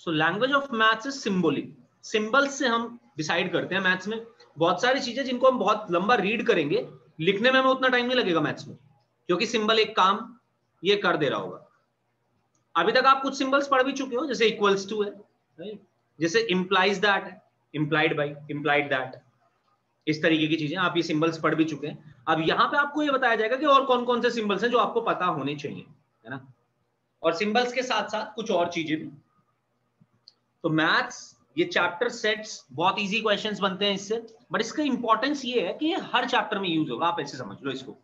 So language of maths is symbolic. Symbols से हम decide करते हैं मैथ्स में बहुत सारी चीजें जिनको हम बहुत लंबा रीड करेंगे, लिखने में हमें उतना टाइम नहीं लगेगा मैथ्स में, क्योंकि सिंबल एक काम ये कर दे रहा होगा। अभी तक आप कुछ सिंबल्स पढ़ भी चुके हो, जैसे इक्वल्स टू है, राइट, जैसे इंप्लाइज दैट है, इंप्लाइड बाई, इंप्लाइड दैट, इस तरीके की चीजें आप ये सिंबल्स पढ़ भी चुके हैं। अब यहाँ पे आपको ये बताया जाएगा कि और कौन कौन से सिंबल्स हैं जो आपको पता होने चाहिए, है ना, और सिंबल्स के साथ साथ कुछ और चीजें भी। तो मैथ्स ये चैप्टर सेट्स बहुत इजी क्वेश्चंस बनते हैं इससे, बट इसका इंपॉर्टेंस ये है कि ये हर चैप्टर में यूज होगा। आप ऐसे समझ लो इसको,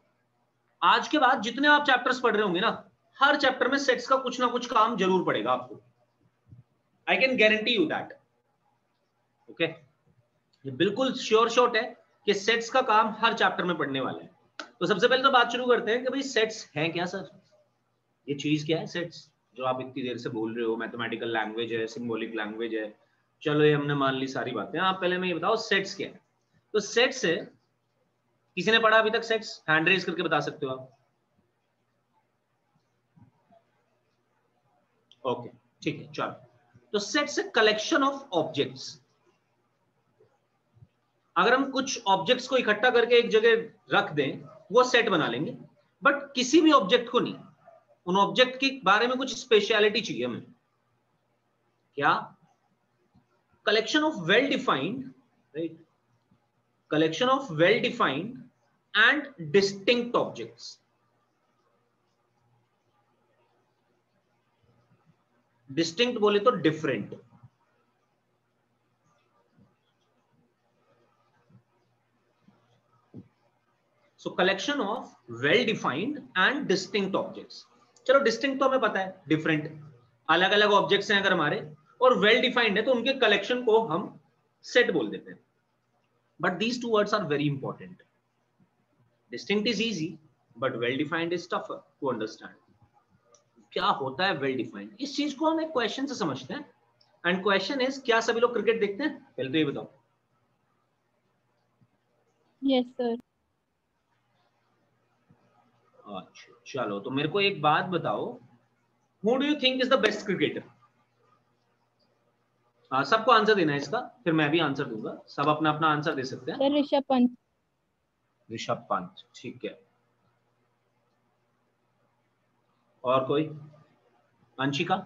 आज के बाद जितने आप चैप्टर्स पढ़ रहे होंगे ना, हर चैप्टर में सेट्स का कुछ ना कुछ काम जरूर पड़ेगा आपको। I can guarantee you that. Okay, ये बिल्कुल श्योर शॉट है कि सेट्स का काम हर चैप्टर में पढ़ने वाला है। तो सबसे पहले तो बात शुरू करते हैं कि भाई सेट्स हैं क्या सर, ये चीज क्या है सेट्स, जो आप इतनी देर से बोल रहे हो मैथमेटिकल लैंग्वेज है, सिंबॉलिक लैंग्वेज है, चलो ये हमने मान ली सारी बातें। आप पहले मैं ये बताओ सेट्स क्या है। तो सेट्स है, किसी ने पढ़ा अभी तक सेट्स? हैंड रेज करके बता सकते हो आप। ओके ठीक है, चलो। तो सेट्स है कलेक्शन ऑफ ऑब्जेक्ट्स। अगर हम कुछ ऑब्जेक्ट्स को इकट्ठा करके एक जगह रख दें, वो सेट बना लेंगे, बट किसी भी ऑब्जेक्ट को नहीं, उन ऑब्जेक्ट के बारे में कुछ स्पेशलिटी चाहिए हमें। क्या? Collection of well defined, right, collection of well defined and distinct objects. Distinct बोले तो different. So collection of well defined and distinct objects. चलो डिस्टिंक्ट तो हमें पता है, डिफरेंट, अलग अलग ऑब्जेक्ट्स हैं अगर हमारे, और वेल डिफाइंड है तो उनके कलेक्शन को हम सेट बोल देते हैं। But these two words are very important. Distinct is easy, but well defined is tougher to understand. क्या होता है वेल डिफाइंड? इस चीज को हम एक क्वेश्चन से समझते हैं। एंड क्वेश्चन इज, क्या सभी लोग क्रिकेट देखते हैं? पहले तो ये बताओ। Yes sir. अच्छा चलो, तो मेरे को एक बात बताओ, who do you think is the best cricketer? सबको आंसर देना है इसका, फिर मैं भी आंसर दूंगा, सब अपना अपना आंसर दे सकते हैं। सर ऋषभ पंत। ऋषभ पंत, ठीक है। और कोई? अंशिका?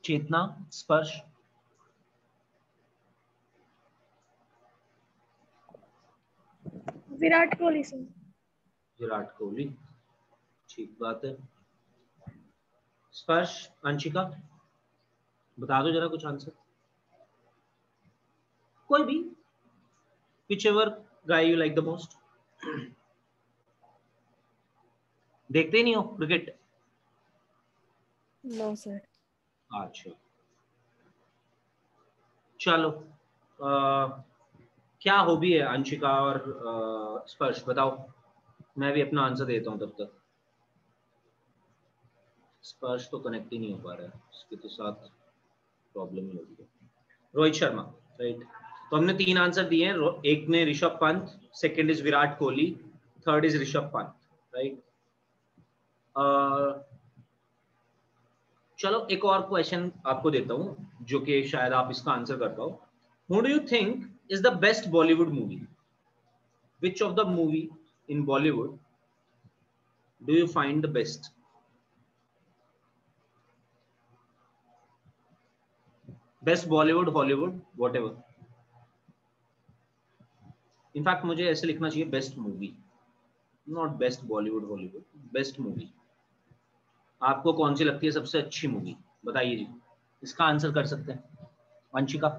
चेतना? स्पर्श? विराट कोहली सर। विराट कोहली, ठीक बात है। स्पर्श? अंशिका बता दो जरा कुछ आंसर, कोई भी, whichever guy you like the most। देखते ही नहीं हो क्रिकेट? No sir. अच्छा चलो, क्या हॉबी है अंशिका और स्पर्श, बताओ, मैं भी अपना आंसर देता हूं तब तक। स्पर्श तो कनेक्ट ही नहीं हो पा रहा है, इसके तो साथ प्रॉब्लम ही होगी। रोहित शर्मा, राइट। तो हमने 3 आंसर दिए हैं, एक ने Rishabh Pant, second is Virat Kohli, third is Rishabh Pant, right. चलो एक और क्वेश्चन आपको देता हूं जो कि शायद आप इसका आंसर कर पाओ। Who do you think is the best Bollywood movie? Which of the movie in Bollywood do you find the best? Best Bollywood, Hollywood, whatever. In fact मुझे ऐसे लिखना चाहिए, best movie, not best Bollywood Hollywood, best movie. आपको कौन सी लगती है सबसे अच्छी मूवी, बताइए जी। इसका आंसर कर सकते हैं Vanshika.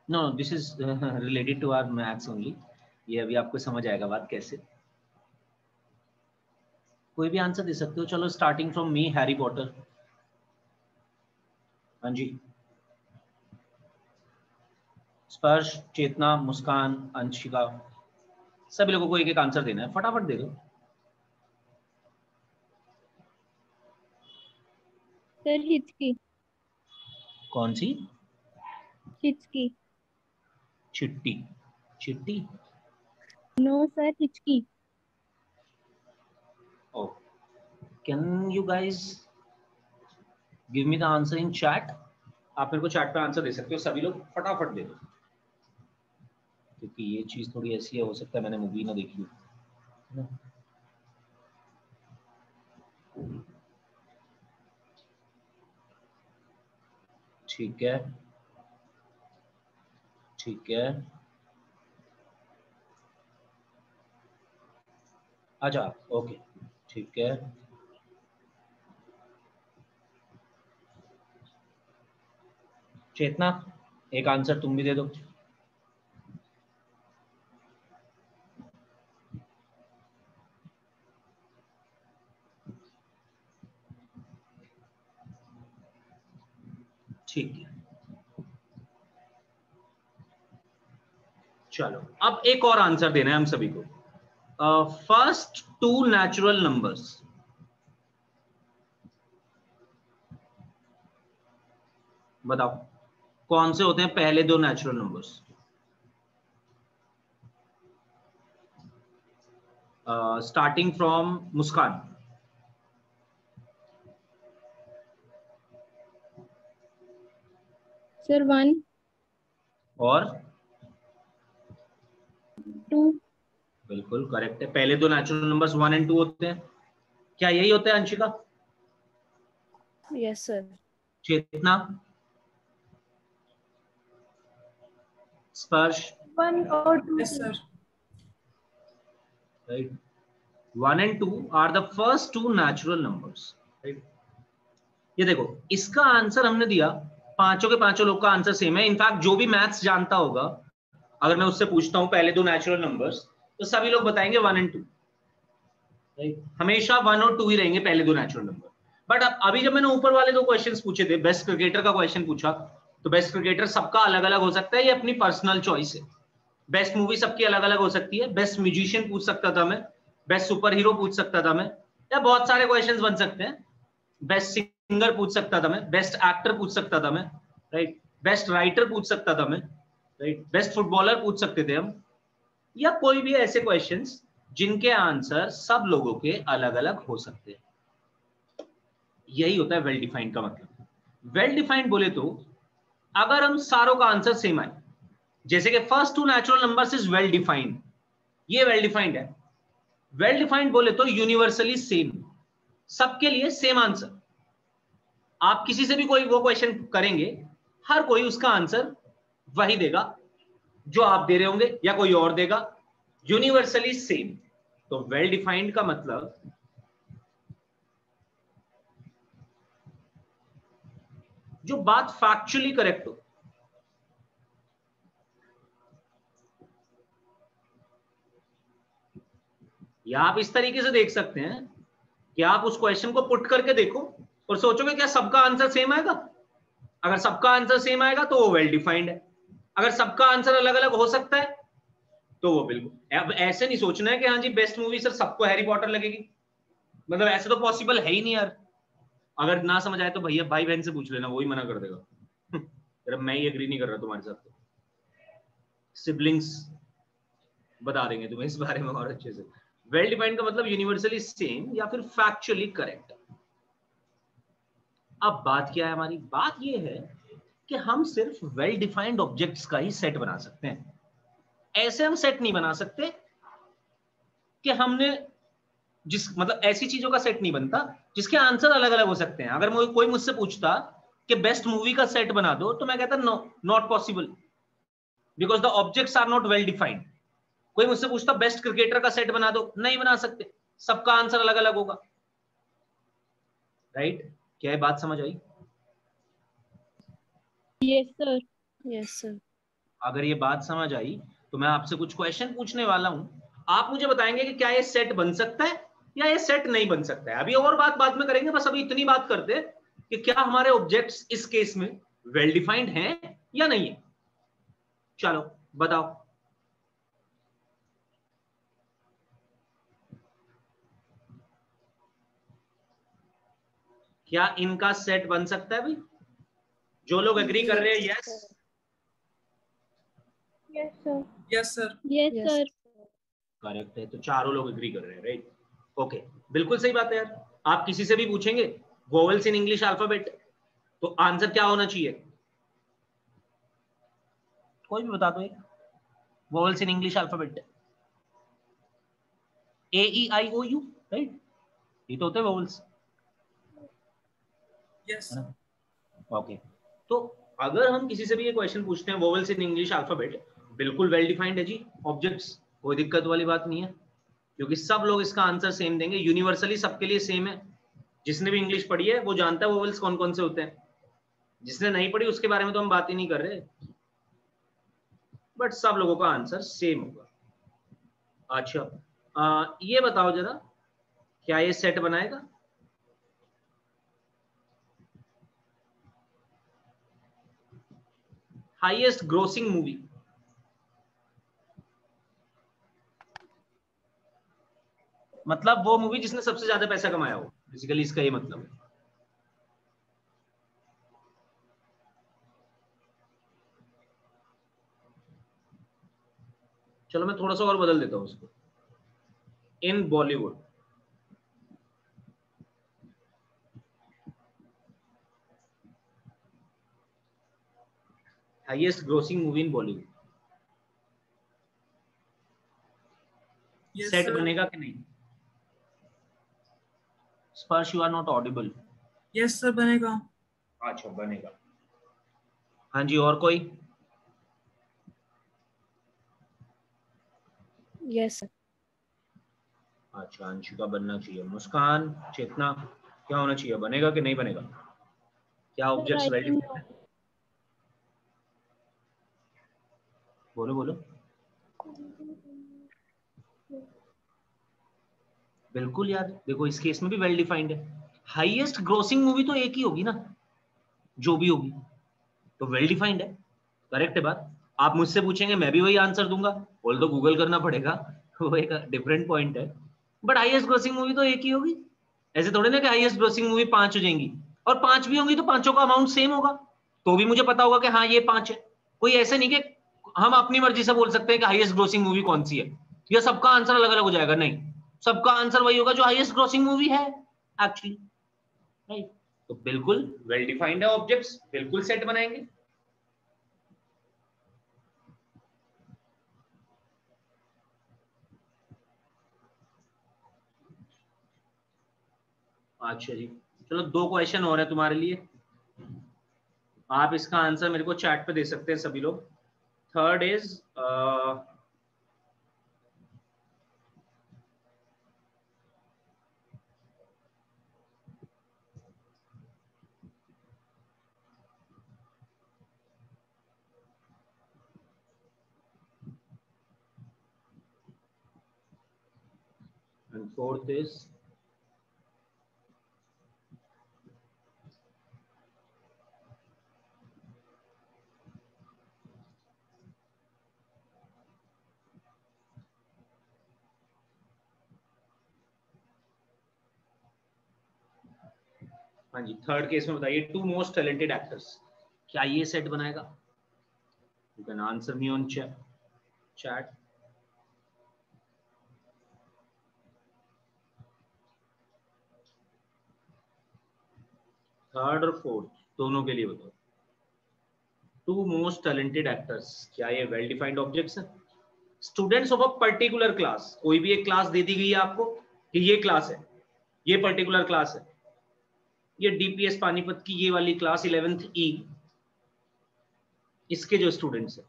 No, this is related to our maths only. ये अभी आपको समझ आएगा बात कैसे। कोई भी आंसर दे सकते हो, चलो starting from me, Harry Potter. हाँ जी। स्पर्श, चेतना, मुस्कान, अंशिका, सभी लोगों को एक एक आंसर देना है, फटाफट दे दो। सर हिचकी। कौन सी? हिचकी। चिट्टी? चिट्टी? No, sir. Hichki. Oh, can you guys give me the answer in chat? आप मेरे को चैट पे आंसर दे सकते हो, सभी लोग फटाफट दे दो, क्योंकि ये चीज थोड़ी ऐसी है, हो सकता है मैंने मूवी ना देखी हो। ठीक है, ठीक है, अच्छा ओके, ठीक है। चेतना, एक आंसर तुम भी दे दो। ठीक है, चलो अब एक और आंसर देना है हम सभी को। फर्स्ट टू नेचुरल नंबर्स, बताओ कौन से होते हैं पहले दो natural numbers? Starting from Muskan. Sir, 1, और 2. बिल्कुल करेक्ट है, पहले दो नेचुरल नंबर्स 1 एंड 2 होते हैं। क्या यही होता है अंशिका? Yes sir. चेतना, स्पर्श? 1 और 2. Yes sir. Right, 1 and 2 are the first two natural numbers. Right, ये देखो इसका आंसर हमने दिया, पांचों के पांचों लोग का आंसर सेम है। इनफैक्ट जो भी मैथ्स जानता होगा, अगर मैं उससे पूछता हूं पहले दो नेचुरल नंबर्स, तो सभी लोग बताएंगे 1 and 2। राइट, हमेशा 1 और 2 ही रहेंगे पहले दो नेचुरल नंबर। बट अब अभी जब मैंने ऊपर वाले दो क्वेश्चंस पूछे थे, बेस्ट क्रिकेटर का क्वेश्चन पूछा, तो बेस्ट क्रिकेटर सबका अलग अलग हो सकता है, ये अपनी पर्सनल चॉइस है। बेस्ट मूवी सबकी अलग अलग हो सकती है, बेस्ट म्यूजिशियन पूछ सकता था मैं, बेस्ट सुपर हीरो पूछ सकता था मैं, या बहुत सारे क्वेश्चंस बन सकते हैं। बेस्ट सिंगर पूछ सकता था मैं, बेस्ट एक्टर पूछ सकता था मैं, राइट, बेस्ट राइटर पूछ सकता था मैं, राइट, बेस्ट फुटबॉलर पूछ सकते थे हम, या कोई भी ऐसे क्वेश्चंस जिनके आंसर सब लोगों के अलग अलग हो सकते हैं। यही होता है वेल डिफाइंड का मतलब। वेल डिफाइंड बोले तो अगर हम सारों का आंसर सेम आए, जैसे कि first two natural numbers is well defined, ये वेल डिफाइंड है। वेल डिफाइंड बोले तो यूनिवर्सली सेम, सबके लिए सेम आंसर। आप किसी से भी कोई वो क्वेश्चन करेंगे, हर कोई उसका आंसर वही देगा जो आप दे रहे होंगे या कोई और देगा, यूनिवर्सली सेम। तो वेल डिफाइंड का मतलब जो बात फैक्चुअली करेक्ट हो। या आप इस तरीके से देख सकते हैं कि आप उस क्वेश्चन को पुट करके देखो और सोचोगे क्या सबका आंसर सेम आएगा? अगर सबका आंसर सेम आएगा तो वो वेल डिफाइंड है। अगर सबका आंसर अलग अलग हो सकता है तो वो बिल्कुल। अब ऐसे नहीं सोचना है कि हाँ जी बेस्ट मूवी सर सबको हैरी पॉटर लगेगी, मतलब ऐसे तो पॉसिबल है ही नहीं यार। अगर ना समझ आए तो भैया भाई बहन से पूछ लेना, वो ही मना कर देगा। मैं ही एग्री नहीं कर रहा तुम्हारे साथ, तो सिबलिंग्स बता देंगे तुम्हें इस बारे में और अच्छे से। वेल डिफाइंड का मतलब यूनिवर्सली सेम या फिर फैक्चुअली करेक्ट। अब बात क्या है हमारी? बात ये है कि हम सिर्फ वेल डिफाइंड ऑब्जेक्ट्स का ही सेट बना सकते हैं। ऐसे हम सेट नहीं बना सकते कि हमने जिस मतलब ऐसी चीजों का सेट नहीं बनता जिसके आंसर अलग अलग हो सकते हैं। अगर कोई मुझसे पूछता कि बेस्ट मूवी का सेट बना दो, तो मैं कहता no, not possible, because the objects are not well defined. कोई मुझसे पूछता बेस्ट क्रिकेटर का सेट बना दो, नहीं बना सकते, सबका आंसर अलग अलग होगा। राइट, क्या ये बात समझ आई? Yes, sir. Yes sir. अगर ये बात समझ आई तो मैं आपसे कुछ क्वेश्चन पूछने वाला हूं, आप मुझे बताएंगे कि क्या ये सेट बन सकता है या ये सेट नहीं बन सकता है। अभी और बात बाद में करेंगे, बस अभी इतनी बात करते हैं कि क्या हमारे ऑब्जेक्ट्स इस केस में वेल डिफाइंड हैं या नहीं है। चलो बताओ, क्या इनका सेट बन सकता है भाई? जो लोग एग्री कर रहे हैं yes, Yes, sir. Yes sir. Yes, Yes. sir. Correct है, तो चारों लोग एग्री कर रहे हैं, राइट? ओके, बिल्कुल सही बात है यार। आप किसी से भी पूछेंगे वोवेल्स इन इंग्लिश अल्फाबेट, तो आंसर क्या होना चाहिए? कोई भी बता दो, vowels in English alphabet, AEIOU, right? ये तो होते हैं वोवेल्स। यस। ओके, तो अगर हम किसी से भी ये क्वेश्चन पूछते हैं वोवेल्स इन इंग्लिश अल्फाबेट, बिल्कुल वेल डिफाइंड है जी ऑब्जेक्ट्स, कोई दिक्कत वाली बात नहीं है, क्योंकि सब लोग इसका आंसर सेम देंगे, यूनिवर्सली सबके लिए सेम है। जिसने भी इंग्लिश पढ़ी है वो जानता है वोवेल्स कौन कौन से होते हैं, जिसने नहीं पढ़ी उसके बारे में तो हम बात ही नहीं कर रहे, बट सब लोगों का आंसर सेम होगा। अच्छा, ये बताओ जरा, क्या ये सेट बनाएगा? हाईएस्ट ग्रोसिंग मूवी, मतलब वो मूवी जिसने सबसे ज्यादा पैसा कमाया हो, बेसिकली इसका ये मतलब है। चलो मैं थोड़ा सा और बदल देता हूं उसको, in Bollywood. Highest grossing movie in Bollywood, yes set sir. बनेगा कि नहीं? Sparsh, you are not audible. Yes sir, बनेगा। अच्छा, बनेगा। हाँ जी, और कोई? Yes, sir. अच्छा, अंशिका बनना चाहिए, मुस्कान, चेतना, क्या होना चाहिए, बनेगा कि नहीं बनेगा? क्या Sir, objects I well think defined है? बोलो बोलो। बिल्कुल यार, देखो इस केस में भी वेल डिफाइंड है। हाईएस्ट ग्रोसिंग मूवी तो एक ही होगी ना, जो भी होगी, तो वेल डिफाइंड है, करेक्ट है बात। आप मुझसे पूछेंगे मैं भी वही आंसर दूंगा, बोल दो गूगल करना पड़ेगा वो एक डिफरेंट पॉइंट है, बट हाईएस्ट ग्रोसिंग मूवी तो एक ही होगी। ऐसे थोड़े ना कि हाईएस्ट ग्रोसिंग मूवी 5 हो जाएंगी, और 5 भी होंगी तो पांचों का अमाउंट सेम होगा, तो भी मुझे पता होगा कि हाँ ये 5 है। कोई ऐसे नहीं कि हम अपनी मर्जी से बोल सकते हैं कि हाईएस्ट ग्रोसिंग मूवी कौन सी है, या सबका आंसर अलग अलग हो जाएगा, नहीं, सबका आंसर वही होगा जो हाईएस्ट ग्रोसिंग मूवी है एक्चुअली, राइट? तो बिल्कुल वेल डिफाइंड है ऑब्जेक्ट्स, बिल्कुल सेट बनाएंगे। अच्छा जी, चलो 2 क्वेश्चन और है तुम्हारे लिए, आप इसका आंसर मेरे को चैट पे दे सकते हैं सभी लोग। Third is and fourth is हाँ जी, थर्ड केस में बताइए, 2 मोस्ट टैलेंटेड एक्टर्स, क्या ये सेट बनाएगा? You can answer me on chat. Third और फोर्थ दोनों के लिए बताओ, 2 मोस्ट टैलेंटेड एक्टर्स, क्या ये वेल डिफाइंड ऑब्जेक्ट्स हैं? Students of a particular class, कोई भी एक क्लास दे दी गई है आपको कि ये क्लास है, ये पर्टिकुलर क्लास है, ये डीपीएस पानीपत की ये वाली क्लास 11th ई, इसके जो स्टूडेंट्स हैं।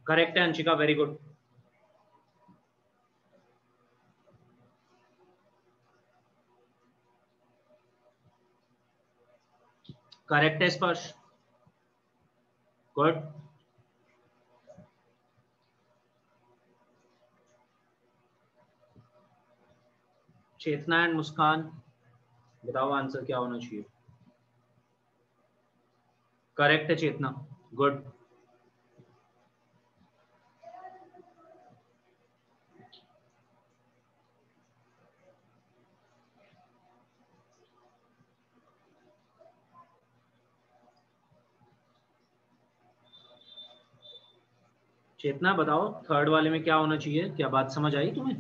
करेक्ट है अंशिका, वेरी गुड। करेक्ट है स्पर्श, गुड। चेतना एंड मुस्कान, बताओ आंसर क्या होना चाहिए? करेक्ट है चेतना, गुड। चेतना बताओ थर्ड वाले में क्या होना चाहिए, क्या बात समझ आई तुम्हें?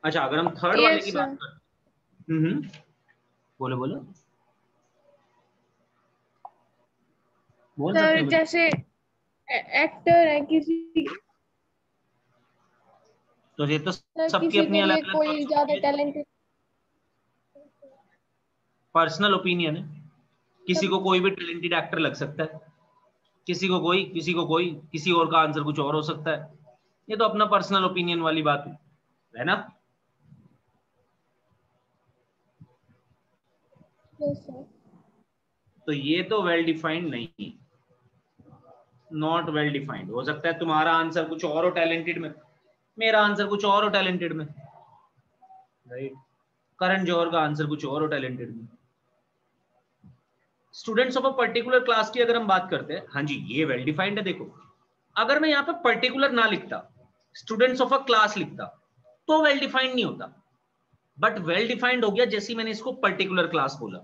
अच्छा, अगर हम थर्ड वाले यस की सर। बात करें, बोलो बोलो, बोल सकते सर हो। जैसे एक्टर है किसी, तो ये तो सर सबकी किसी अपनी के लिए अलग अलग कोई थॉट्स होती ज्यादा है, टैलेंटेड। पर्सनल ओपिनियन है। किसी को कोई भी टैलेंटेड एक्टर लग सकता है, किसी को कोई, किसी को कोई, किसी और का आंसर कुछ और हो सकता है। ये तो अपना पर्सनल ओपिनियन वाली बात है ना। Yes sir. तो ये तो वेल डिफाइंड नहीं, नॉट वेल डिफाइंड। हो सकता है तुम्हारा आंसर कुछ और हो टैलेंटेड में, मेरा आंसर कुछ और हो टैलेंटेड में, राइट। करण जौहर का आंसर कुछ और हो टैलेंटेड में। Students of a particular class की अगर हम बात करते हैं, हाँ जी ये वेल डिफाइंड है। देखो अगर मैं यहाँ पे पर्टिकुलर ना लिखता, स्टूडेंट्स ऑफ अ क्लास लिखता, तो वेल डिफाइंड नहीं होता। बट वेल डिफाइंड हो गया जैसे ही मैंने इसको पर्टिकुलर क्लास बोला,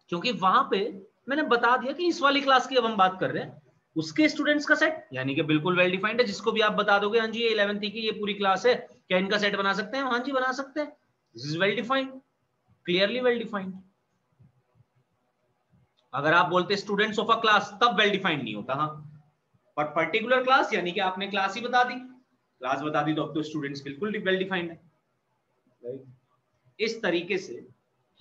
क्योंकि वहां पे मैंने बता दिया कि इस वाली क्लास की अब हम बात कर रहे हैं, उसके स्टूडेंट्स का सेट, यानी कि बिल्कुल वेल डिफाइंड है। जिसको भी आप बता दोगे हाँ जी ये 11th की ये पूरी क्लास है, क्या इनका सेट बना सकते हैं? हाँ जी बना सकते हैं। This is well defined, clearly well defined. अगर आप बोलते स्टूडेंट्स ऑफ अ क्लास, तब वेल डिफाइंड नहीं होता। हाँ, पर पर्टिकुलर क्लास यानी कि आपने क्लास ही बता दी, क्लास बता दी, तो अब तो स्टूडेंट्स बिल्कुल वेल डिफाइंड है, राइट। इस तरीके से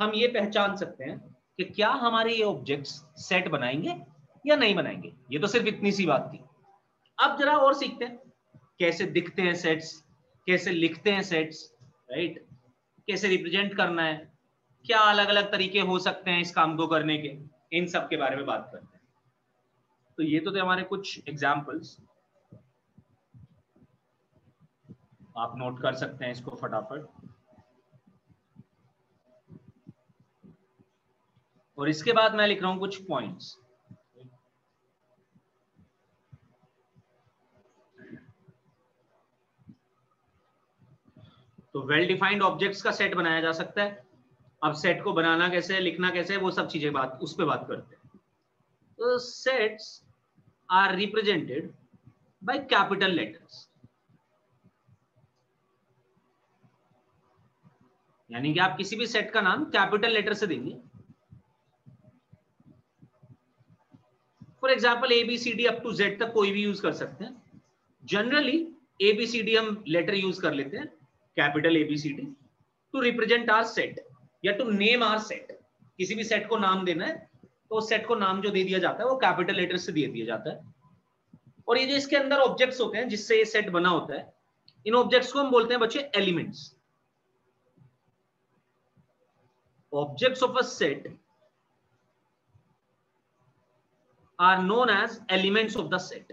हम ये पहचान सकते हैं कि क्या हमारे ये ऑब्जेक्ट्स सेट बनाएंगे या नहीं बनाएंगे। ये तो सिर्फ इतनी सी बात थी। अब जरा और सीखते हैं, कैसे दिखते हैं सेट्स, कैसे लिखते हैं सेट्स, राइट, कैसे रिप्रेजेंट करना है, क्या अलग अलग तरीके हो सकते हैं इस काम को करने के, इन सब के बारे में बात करते हैं। तो ये तो थे हमारे कुछ एग्जाम्पल्स, आप नोट कर सकते हैं इसको फटाफट। और इसके बाद मैं लिख रहा हूं कुछ पॉइंट्स। तो वेल डिफाइंड ऑब्जेक्ट्स का सेट बनाया जा सकता है। अब सेट को बनाना कैसे है, लिखना कैसे है, वो सब चीजें बात उस पर बात करते हैं। तो sets are represented by capital letters, यानी कि आप किसी भी सेट का नाम कैपिटल लेटर से देंगे। For example ABCD up to Z तक कोई भी यूज कर सकते हैं। जनरली ABCD हम लेटर यूज कर लेते हैं, capital ABCD, to represent our set या टू नेम आर सेट। किसी भी सेट को नाम देना है तो उस सेट को नाम जो दे दिया जाता है वो कैपिटल लेटर से दे दिया जाता है। और ये जो इसके अंदर ऑब्जेक्ट्स होते हैं जिससे ये सेट बना होता है, इन ऑब्जेक्ट्स को हम बोलते हैं बच्चे elements. Objects of a set are known as elements of the set.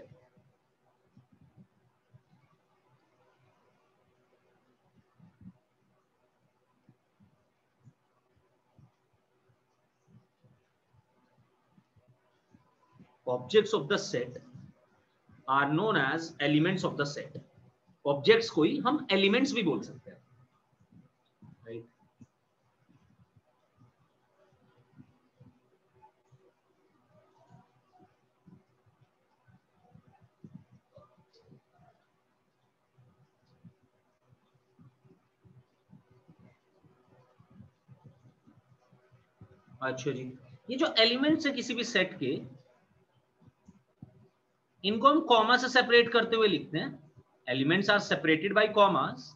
Objects of the set are known as elements of the set. Objects को ही हम एलिमेंट्स भी बोल सकते हैं, राइट। अच्छा जी, ये जो एलिमेंट्स है किसी भी सेट के, इनको हम कॉमा से सेपरेट करते हुए लिखते हैं। Elements are separated by commas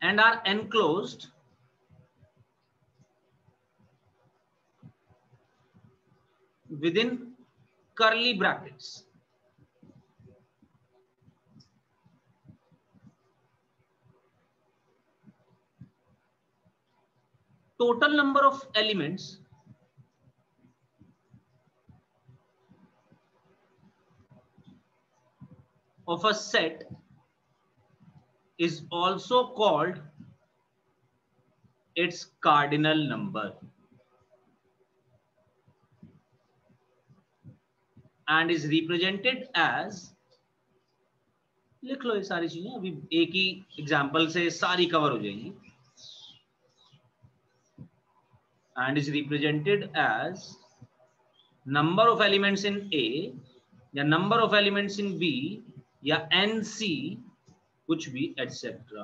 and are enclosed within curly brackets. Total number of elements of a set is also called its cardinal number and is represented as लिख लो ये सारी चीजें, अभी एक ही एग्जाम्पल से सारी कवर हो जाएंगी. And is represented as number of elements in A या number of elements in B या NC कुछ भी एटसेट्रा.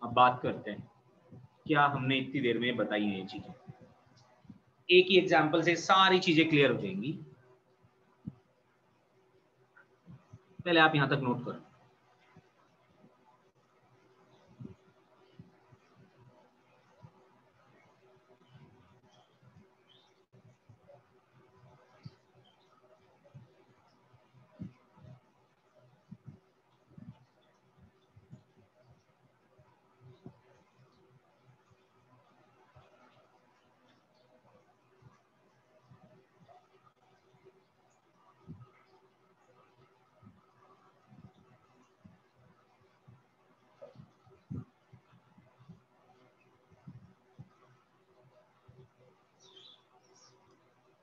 अब बात करते हैं क्या हमने इतनी देर में बताई है ये चीजें. एक ही एग्जाम्पल से सारी चीजें क्लियर हो जाएंगी. पहले आप यहां तक नोट करो.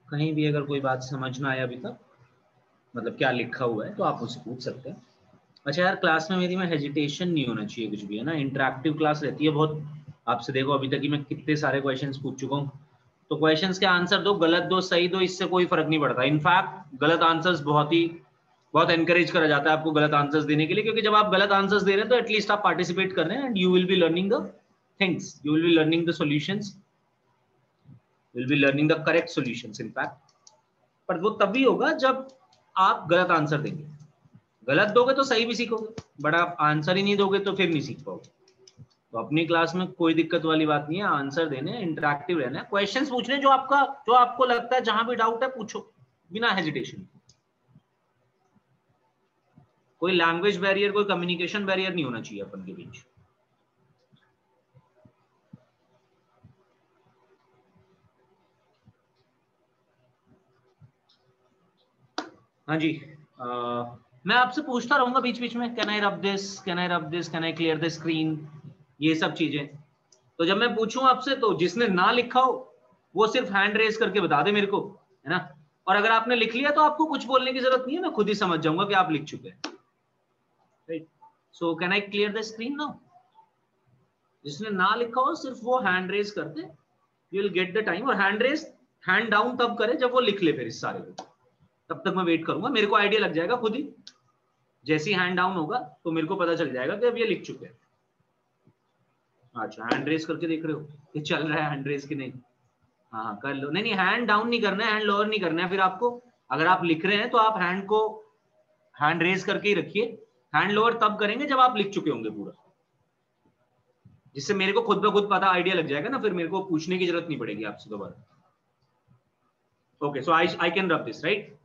कहीं भी अगर कोई बात समझ ना आए अभी तक, मतलब क्या लिखा हुआ है, तो आप मुझसे पूछ सकते हैं. अच्छा यार, क्लास में मेरी में हेजिटेशन नहीं होना चाहिए कुछ भी, है ना. इंटरेक्टिव क्लास रहती है बहुत. आपसे देखो अभी तक ही मैं कितने सारे क्वेश्चंस पूछ चुका हूँ. तो क्वेश्चंस के आंसर दो, गलत दो सही दो, इससे कोई फर्क नहीं पड़ता. इनफैक्ट गलत आंसर्स बहुत एनकरेज करा जाता है आपको गलत आंसर्स देने के लिए, क्योंकि जब आप गलत आंसर्स दे रहे हैं तो एटलीस्ट आप पार्टिसिपेट कर रहे हैं and you will be learning the things, you will be learning the solutions, will be learning the correct solutions in fact. पर वो तभी होगा जब आप गलत आंसर देंगे. गलत दोगे तो सही भी सीखोगे, बट आप आंसर ही नहीं दोगे तो फिर नहीं सीख पाओगे. तो अपनी क्लास में कोई दिक्कत वाली बात नहीं है, आंसर देने, इंटरेक्टिव रहना है, क्वेश्चंस पूछने जो आपको लगता है, जहां भी डाउट है पूछो बिना हेजिटेशन. कोई लैंग्वेज बैरियर, कोई कम्युनिकेशन बैरियर नहीं होना चाहिए अपन के बीच. हाँ जी. मैं आपसे पूछता रहूंगा बीच बीच में, can I rub this, can I rub this, can I clear the screen, ये सब चीजें. तो जब मैं पूछूं आपसे तो जिसने ना लिखा हो वो सिर्फ हैंड रेज करके बता दे मेरे को, है ना. और अगर आपने लिख लिया तो आपको कुछ बोलने की जरूरत नहीं है, मैं खुद ही समझ जाऊंगा कि आप लिख चुके हैं. Right. So can I clear the screen now. जिसने ना लिखा हो सिर्फ वो हैंड रेज करते, you will get the time. और हैंड रेज, हैंड डाउन तब करे जब वो लिख ले फिर इस सारे को. तब तक मैं वेट करूंगा, मेरे को आइडिया लग जाएगा खुद ही. जैसे ही हैंड डाउन होगा तो मेरे को पता चल जाएगा कि अब ये लिख चुके हैं. अच्छा, हैंड रेज करके देख रहे हो कि चल रहा है हैंड रेज की नहीं. हाँ कर लो. नहीं हैंड डाउन नहीं करना है, हैंड लोअर नहीं करना है फिर आपको. अगर आप लिख रहे हैं तो आप हैंड को हैंड रेज करके ही रखिए. हैंड लोअर तब करेंगे जब आप लिख चुके होंगे पूरा, जिससे मेरे को खुद ब खुद पता आइडिया लग जाएगा ना, फिर मेरे को पूछने की जरूरत नहीं पड़ेगी आपसे दोबारा. Okay, so I can rub this, right.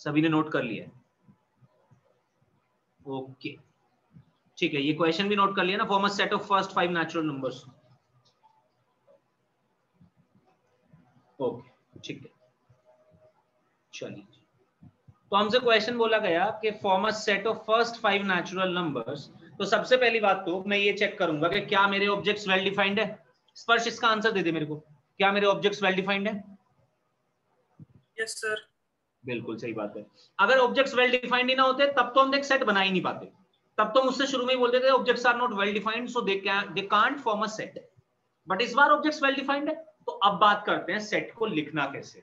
सभी ने नोट कर लिया है. ओके ठीक है, ये क्वेश्चन भी नोट कर लिया ना. Form a set of first 5 natural numbers. Okay ठीक है, चलिए. तो हमसे क्वेश्चन बोला गया कि form a set of first 5 natural numbers. तो सबसे पहली बात तो मैं ये चेक करूंगा कि क्या मेरे ऑब्जेक्ट्स वेल डिफाइंड है. स्पर्श इसका आंसर दे दे मेरे को, क्या मेरे ऑब्जेक्ट्स वेल डिफाइंड है. Yes sir. बिल्कुल सही बात है. अगर ऑब्जेक्ट्स वेल डिफाइंड ही ना होते तब तो हम एक सेट बना ही नहीं पाते. तब तो मुझसे शुरू में ही बोलते थे objects are not well defined so they can't form a set. But इस बार ऑब्जेक्ट्स वेल डिफाइंड है. तो अब बात करते हैं सेट को लिखना कैसे.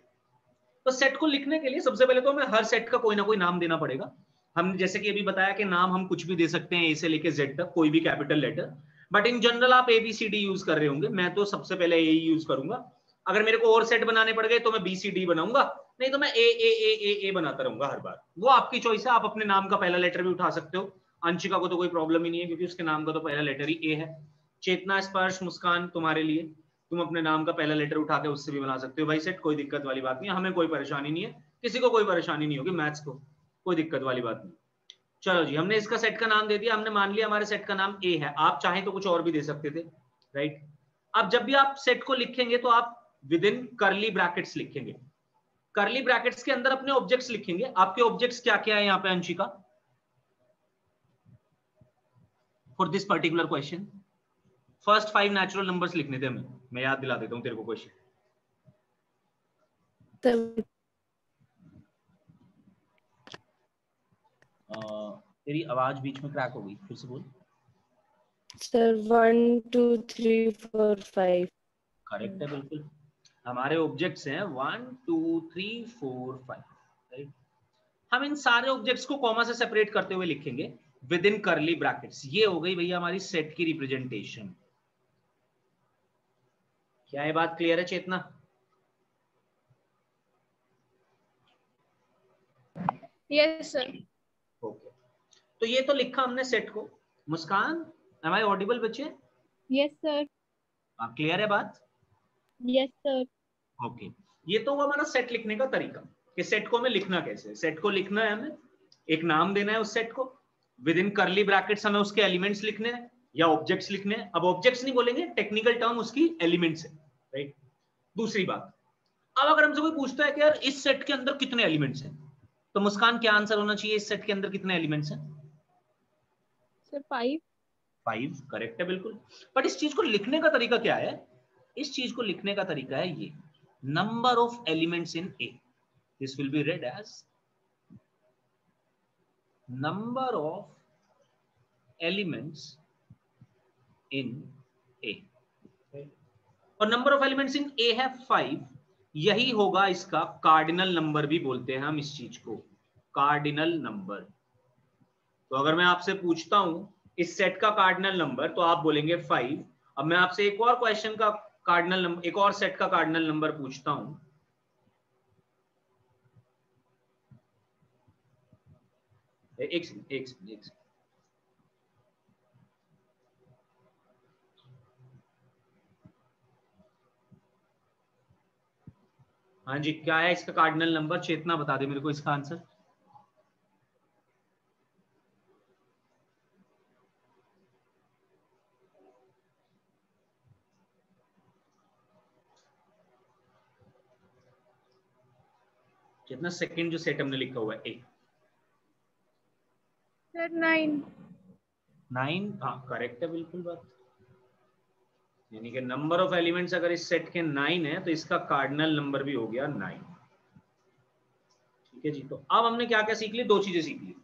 तो सेट को लिखने के लिए सबसे पहले तो हमें हर सेट का कोई ना कोई नाम देना पड़ेगा. हमने जैसे कि अभी बताया कि नाम हम कुछ भी दे सकते हैं, ए से लेके जेड तक, कोई भी capital letter. But in general आप ABCD यूज कर रहे होंगे, मैं तो सबसे पहले ए यूज करूंगा. अगर मेरे को और सेट बनाने पड़ गए तो मैं BCD बनाऊंगा, नहीं तो मैं ए बनाता रहूंगा हर बार. वो आपकी चॉइस है, आप अपने नाम का पहला लेटर भी उठा सकते हो. अंशिका को तो कोई प्रॉब्लम ही नहीं है क्योंकि उसके नाम का तो पहला लेटर ही ए है. चेतना, स्पर्श, मुस्कान तुम्हारे लिए, तुम अपने नाम का पहला लेटर उठा के उससे भी बना सकते हो भाई सेट, कोई दिक्कत वाली बात नहीं है. हमें कोई परेशानी नहीं है, किसी को कोई परेशानी नहीं होगी, मैथ्स को कोई दिक्कत वाली बात नहीं. चलो जी, हमने इसका सेट का नाम दे दिया. हमने मान लिया हमारे सेट का नाम ए है. आप चाहें तो कुछ और भी दे सकते थे, राइट. अब जब भी आप सेट को लिखेंगे तो आप विद इन कर्ली ब्रैकेट्स लिखेंगे. कर्ली ब्रैकेट्स के अंदर अपने ऑब्जेक्ट्स लिखेंगे. आपके ऑब्जेक्ट्स क्या क्या है यहाँ पे Anshika for this particular question. First 5 natural numbers लिखने थे हमें. मैं याद दिला देता हूँ तेरे को क्वेश्चन. तेरी आवाज बीच में क्रैक हो गई, फिर से बोल। सर 1 2 3 4 5। करेक्ट है बिल्कुल। हमारे ऑब्जेक्ट्स हैं 1 2 3 4 5, राइट। हम इन सारे ऑब्जेक्ट्स को कॉमा से सेपरेट करते हुए लिखेंगे विद इन करली ब्रैकेट्स। ये हो गई भैया हमारी सेट की रिप्रेजेंटेशन। क्या ये बात क्लियर है चेतना? Yes sir. ओके, तो ये तो लिखा हमने सेट को। मुस्कान, एम आई ऑडिबल बच्चे? Yes sir. क्लियर है बात? Yes sir. ओके, ये तो हमारा सेट लिखने का तरीका कि सेट को हमें लिखना कैसे। सेट को लिखना है, हमें एक नाम देना है उस सेट को, विद इन करली ब्रैकेट्स हमें उसके एलिमेंट्स लिखने हैं या ऑब्जेक्ट्स लिखने हैं। अब ऑब्जेक्ट्स नहीं बोलेंगे, टेक्निकल टर्म उसकी एलिमेंट्स है, राइट। दूसरी बात, अब अगर हमसे कोई पूछता है कि यार इस सेट के अंदर कितने एलिमेंट्स हैं, तो मुस्कान क्या आंसर होना चाहिए? इस सेट के अंदर कितने एलिमेंट्स हैं? सर 5। 5, करेक्ट है बिल्कुल। बट इस चीज को लिखने का तरीका क्या है? इस चीज को लिखने का तरीका है ये, number of elements in A. This will be read as number of elements in A, और number of elements in A है 5। यही होगा इसका कार्डिनल नंबर भी बोलते हैं हम इस चीज को, कार्डिनल नंबर। तो अगर मैं आपसे पूछता हूं इस सेट का कार्डिनल नंबर, तो आप बोलेंगे 5। अब मैं आपसे एक और क्वेश्चन का कार्डिनल नंबर, एक और सेट का कार्डिनल नंबर पूछता हूं, एक सेकंड। हाँ जी, क्या है इसका कार्डिनल नंबर? चेतना बता दे मेरे को इसका आंसर। कितना सेकंड जो सेट हमने लिखा हुआ है ए? सर 9। 9, हाँ करेक्ट है बिल्कुल बात। यानी कि नंबर ऑफ एलिमेंट्स अगर इस सेट के 9 है तो इसका कार्डिनल नंबर भी हो गया 9। ठीक है जी। तो अब हमने क्या क्या सीख ली? 2 चीजें सीख ली।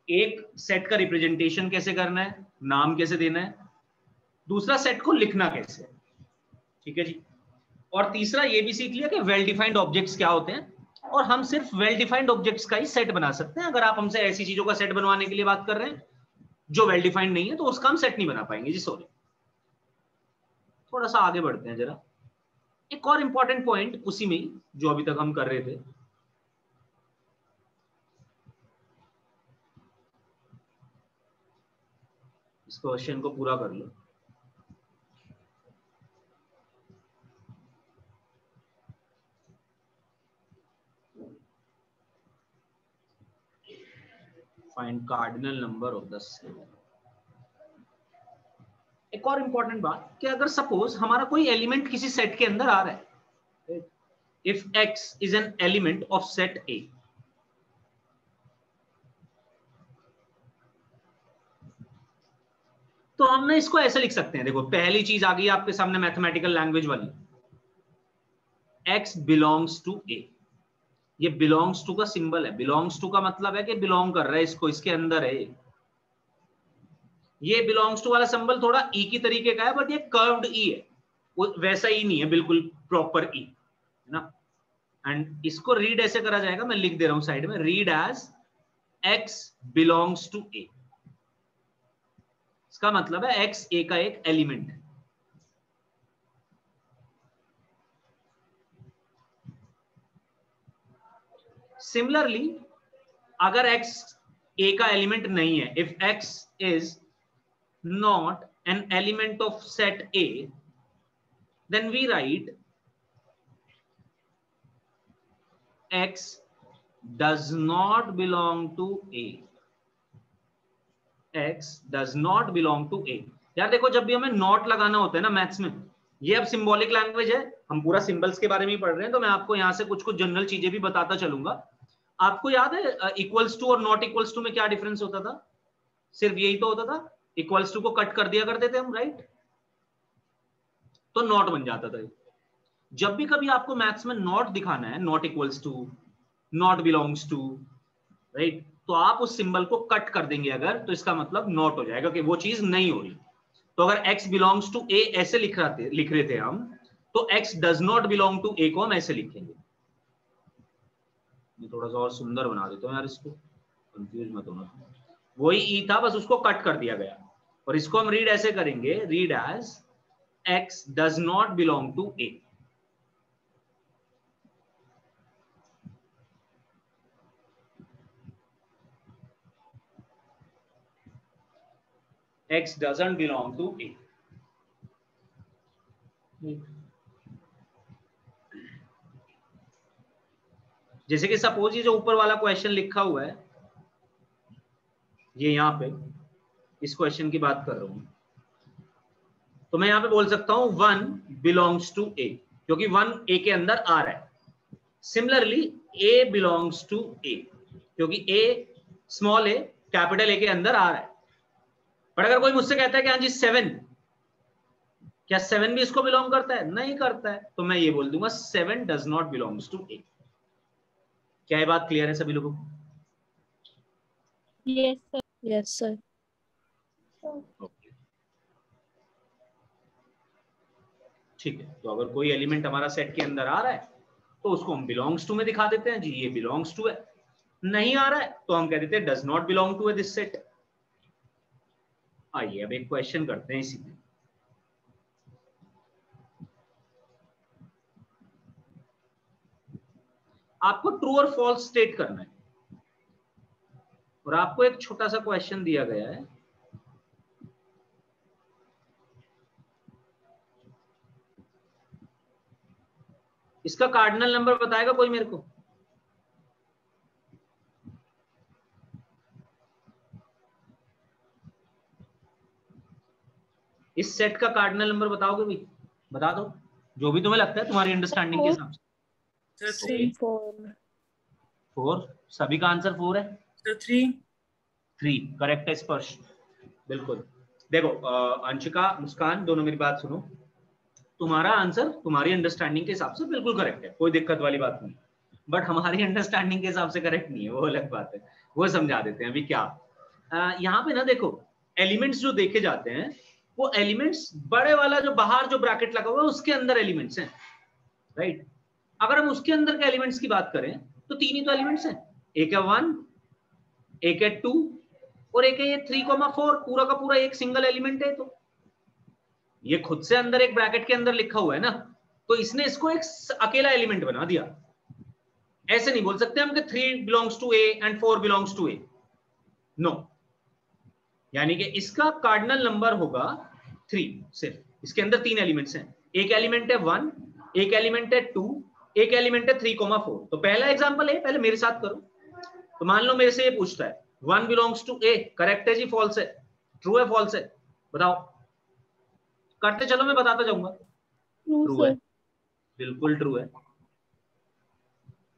एक, सेट का रिप्रेजेंटेशन कैसे करना है, नाम कैसे देना है। दूसरा, सेट को लिखना कैसे। ठीक है जी। और तीसरा ये भी सीख लिया कि वेल डिफाइंड ऑब्जेक्ट्स क्या होते हैं, और हम सिर्फ वेल डिफाइंड ऑब्जेक्ट्स का ही सेट बना सकते हैं। अगर आप हमसे ऐसी चीजों का सेट बनवाने के लिए बात कर रहे हैं जो वेल डिफाइंड नहीं है, तो उसका हम सेट नहीं बना पाएंगे जी, सॉरी। थोड़ा सा आगे बढ़ते हैं जरा। एक और इंपॉर्टेंट पॉइंट उसी में जो अभी तक हम कर रहे थे, इस क्वेश्चन को पूरा कर लो। Find cardinal number of the set. एक और इंपॉर्टेंट बात कि अगर सपोज हमारा कोई एलिमेंट किसी सेट के अंदर आ रहा है, if x is an element of set A, तो हमने इसको ऐसे लिख सकते हैं। देखो, पहली चीज आ गई आपके सामने मैथमेटिकल लैंग्वेज वाली, x बिलोंग्स टू A। ये बिलोंग्स टू का सिंबल है। बिलोंग्स टू का मतलब है कि बिलोंग कर रहा है, इसको, इसके अंदर है। ये बिलोंग्स टू वाला सिंबल थोड़ा ई की तरीके का है, बट ये कर्व्ड ई है, वो वैसा ही नहीं है बिल्कुल प्रॉपर ई, है ना। एंड इसको रीड ऐसे करा जाएगा, मैं लिख दे रहा हूं साइड में, read as x belongs to A। इसका मतलब है x A का एक एलिमेंट है। सिमिलरली, अगर x A का एलिमेंट नहीं है, if x is not an element of set A, then we write x does not belong to A. x does not belong to A। यार देखो, जब भी हमें नॉट लगाना होता है ना मैथ्स में, ये अब सिंबॉलिक लैंग्वेज है, हम पूरा सिंबल्स के बारे में ही पढ़ रहे हैं, तो मैं आपको यहां से कुछ कुछ जनरल चीजें भी बताता चलूंगा। आपको याद है इक्वल्स टू और नॉट इक्वल्स टू में क्या डिफरेंस होता था? सिर्फ यही तो होता था, इक्वल्स टू को कट कर दिया करते थे हम, राइट, तो नॉट बन जाता था। जब भी कभी आपको मैथ्स में नॉट दिखाना है, not equals to, not belongs to, right, तो आप उस सिंबल को कट कर देंगे अगर, तो इसका मतलब नॉट हो जाएगा कि वो चीज नहीं हो रही। तो अगर x बिलोंग्स टू ए ऐसे लिख रहे थे हम, तो x does not belong to A को हम ऐसे लिखेंगे। मैं थोड़ा सा और सुंदर बना देता हूँ यार, इसको कंफ्यूज मत होना। वही ई था, बस उसको कट कर दिया गया। और इसको हम रीड ऐसे करेंगे, read as x does not belong to A. x doesn't belong to A। जैसे कि सपोज ये जो ऊपर वाला क्वेश्चन लिखा हुआ है, ये यहाँ पे इस क्वेश्चन की बात कर रहा हूं, तो मैं यहाँ पे बोल सकता हूं 1 बिलोंग्स टू ए, क्योंकि 1 ए के अंदर आ रहा है। सिमिलरली ए बिलोंग्स टू ए, क्योंकि ए स्मॉल ए कैपिटल ए के अंदर आ रहा है। पर अगर कोई मुझसे कहता है कि हाँ जी 7, क्या 7 भी इसको बिलोंग करता है? नहीं करता है, तो मैं ये बोल दूंगा 7 डज नॉट बिलोंग्स टू ए। क्या ये बात क्लियर है सभी लोगों को? Yes, sir. Yes, sir. ठीक है, तो अगर कोई एलिमेंट हमारा सेट के अंदर आ रहा है तो उसको हम बिलोंग्स टू में दिखा देते हैं, जी ये बिलोंग्स टू है। नहीं आ रहा है तो हम कह देते हैं does not belong to this set. आइए अब एक क्वेश्चन करते हैं इसी में। आपको ट्रू और फॉल्स स्टेट करना है, और आपको एक छोटा सा क्वेश्चन दिया गया है। इसका कार्डिनल नंबर बताएगा कोई मेरे को? इस सेट का कार्डिनल नंबर बताओगे भाई? बता दो, जो भी तुम्हें लगता है तुम्हारी अंडरस्टैंडिंग के हिसाब से। 4, सभी का आंसर 4 है। 3 करेक्ट है स्पर्श, बिल्कुल। देखो अंशिका, मुस्कान, दोनों मेरी बात सुनो। तुम्हारा आंसर तुम्हारी अंडरस्टैंडिंग के हिसाब से बिल्कुल करेक्ट है, कोई दिक्कत वाली बात नहीं। बट हमारी अंडरस्टैंडिंग के हिसाब से करेक्ट नहीं है, वो अलग बात है, वो समझा देते हैं अभी। क्या यहाँ पे ना देखो, एलिमेंट्स जो देखे जाते हैं वो एलिमेंट्स बड़े वाला जो बाहर जो ब्रैकेट लगा हुआ है उसके अंदर एलिमेंट्स हैं, राइट। अगर हम उसके अंदर के एलिमेंट्स की बात करें तो 3 ही तो एलिमेंट्स हैं, एक है 1, एक है 2 और एक है ये 3,4। पूरा का पूरा एक सिंगल एलिमेंट है। तो ये खुद से अंदर एक ब्रैकेट के अंदर लिखा हुआ है ना, तो इसने इसको एक अकेला एलिमेंट बना दिया। ऐसे नहीं बोल सकते हम कि 3 belongs to A and 4 belongs to A, no. यानी कि इसका कार्डिनल नंबर होगा 3। सिर्फ इसके अंदर 3 एलिमेंट्स हैं, एक एलिमेंट है 1, एक एलिमेंट है 2, एक एलिमेंट है 3,4। तो पहला एग्जांपल है, पहले मेरे साथ करो। तो मान लो मेरे से ये पूछता है 1 बिलोंग्स टू ए, करेक्ट है जी, फॉल्स है, ट्रू है, फॉल्स है, बताओ। करते चलो, मैं बताता जाऊंगा। ट्रू है, बिल्कुल ट्रू है।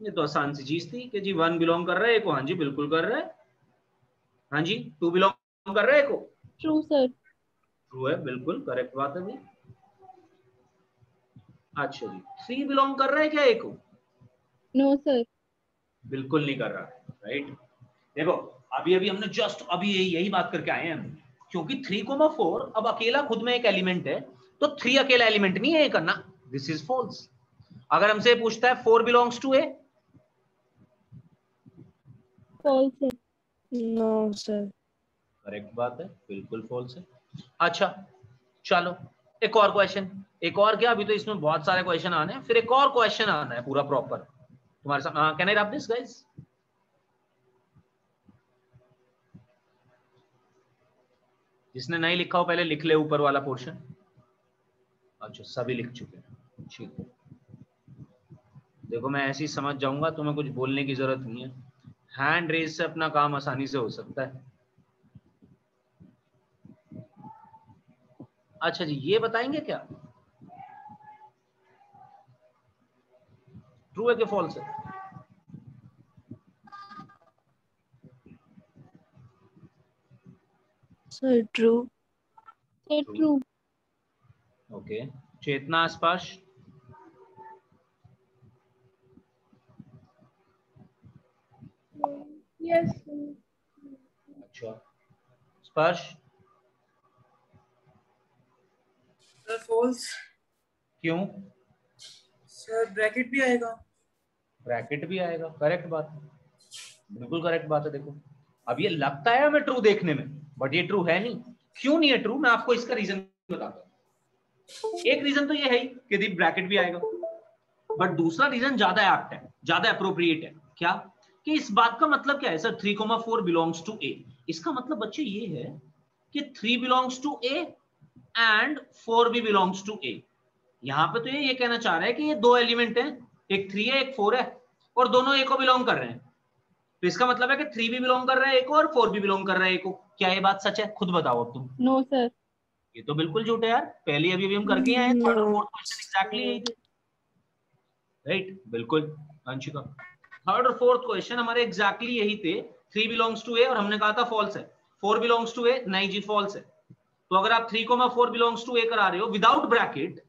ये तो आसान सी चीज थी कि जी 1 बिलोंग कर रहा है, एक हाँ जी बिल्कुल कर रहा है। हाँ जी 2 बिलोंग कर रहा है, एक True, sir. ट्रू है, बिल्कुल करेक्ट बात है भाई। अच्छा जी 3 बिलोंग कर रहा है क्या एक? No, sir. बिल्कुल नहीं कर रहा है, राइट। देखो अभी अभी हमने जस्ट अभी यही बात करके आए हैं हम, क्योंकि 3,4 अब अकेला खुद में एक एलिमेंट है, तो 3 अकेला एलिमेंट नहीं है करना, दिस इज फॉल्स। अगर हमसे पूछता है 4 belongs to A, False, sir. No, sir. Correct बात है, बिल्कुल फॉल्स है। अच्छा चलो एक और क्वेश्चन, एक और क्या, अभी तो इसमें बहुत सारे क्वेश्चन आने हैं, फिर एक और क्वेश्चन आना है पूरा प्रॉपर तुम्हारे साथ। Can I wrap this guys? जिसने नहीं लिखा हो पहले लिख ले ऊपर वाला पोर्शन। अच्छा सभी लिख चुके हैं, ठीक है। देखो मैं ऐसे ही समझ जाऊंगा, तुम्हें कुछ बोलने की जरूरत नहीं है, हैंड रेज से अपना काम आसानी से हो सकता है। अच्छा जी ये बताएंगे क्या ट्रू है कि फॉल्स है? Sir, true. Sir, true. Okay, Chetna Sparsh? Yes, sir. Sure. Sparsh? Sir false. क्यों? सर ब्रैकेट भी आएगा। ब्रैकेट भी आएगा, करेक्ट बात है, बिल्कुल करेक्ट बात है। देखो अब ये लगता है हमें ट्रू देखने में, बट ये ट्रू है नहीं। क्यों नहीं है ट्रू, मैं आपको इसका रीजन बताता हूँ। एक रीजन तो ये है कि दी ब्रैकेट भी आएगा, बट दूसरा रीजन ज्यादा एप्ट है, ज्यादा अप्रोप्रिएट है। क्या? कि इस बात का मतलब क्या है सर, 3,4 बिलोंग्स टू ए। इसका मतलब बच्चे ये है कि 3 बिलोंग्स टू ए एंड 4 भी बिलोंग्स टू ए। यहां पे तो ये कहना चाह रहा है कि ये दो एलिमेंट हैं, एक 3 है एक 4 है, और दोनों ए को बिलोंग कर रहे हैं। तो इसका मतलब है कि 3 भी बिलोंग कर रहा है एक को और 4 भी बिलोंग कर रहा है एक को। क्या ये बात सच है? खुद बताओ अब तुम। No sir. ये तो बिल्कुल झूठ है यार, पहले अभी हम करके आए हैं, थर्ड और No, फोर्थ क्वेश्चन एग्जैक्टली यही थे। राइट, बिल्कुल अंशिका, थर्ड और फोर्थ क्वेश्चन हमारे एग्जैक्टली यही थे। 3 बिलोंग्स टू ए और हमने कहा था फॉल्स है। 4 बिलोंग्स टू ए, नहीं जी फॉल्स है। तो अगर आप 3,4 बिलोंग्स टू ए करा रहे हो विदाउट ब्रैकेट,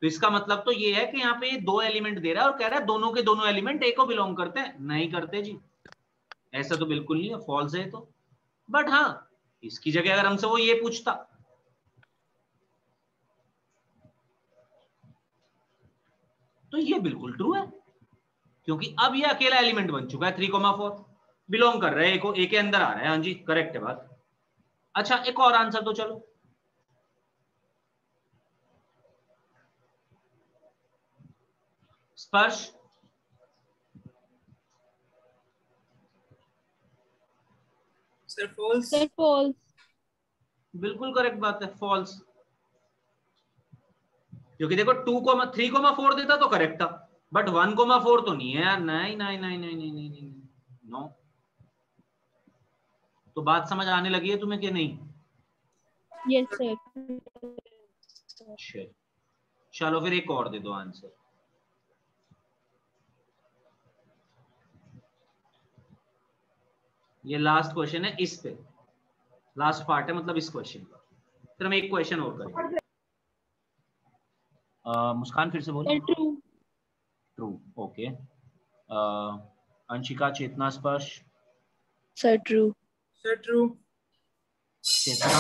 तो इसका मतलब तो ये है कि यहाँ पे ये दो एलिमेंट दे रहा है और कह रहा है दोनों के दोनों एलिमेंट ए को बिलोंग करते हैं। नहीं करते जी, ऐसा तो बिल्कुल नहीं है, फॉल्स है तो। बट हाँ, इसकी जगह अगर हमसे वो ये पूछता तो ये बिल्कुल ट्रू है, क्योंकि अब ये अकेला एलिमेंट बन चुका है। 3,4 बिलोंग कर रहा है ए के अंदर आ रहा है। हाँ जी करेक्ट है बात। अच्छा एक और आंसर तो चलो। Sparsh? Sir false. Sir false. बिल्कुल करेक्ट बात है, फॉल्स। क्योंकि देखो 3,4 देता तो करेक्ट था, बट 1,4 तो नहीं है यार। नहीं नहीं नहीं नहीं नहीं नहीं नहीं नो। तो बात समझ आने लगी है तुम्हें कि नहीं? Yes sir. चलो फिर एक और दे दो आंसर। ये लास्ट क्वेश्चन है, इस पे लास्ट पार्ट है, मतलब इस क्वेश्चन का। फिर हम एक क्वेश्चन और करेंगे। मुस्कान फिर से बोलो। Sir true. True, okay. Anshika? Chetna? Sparsh? sir, true. Sir true. Chetna?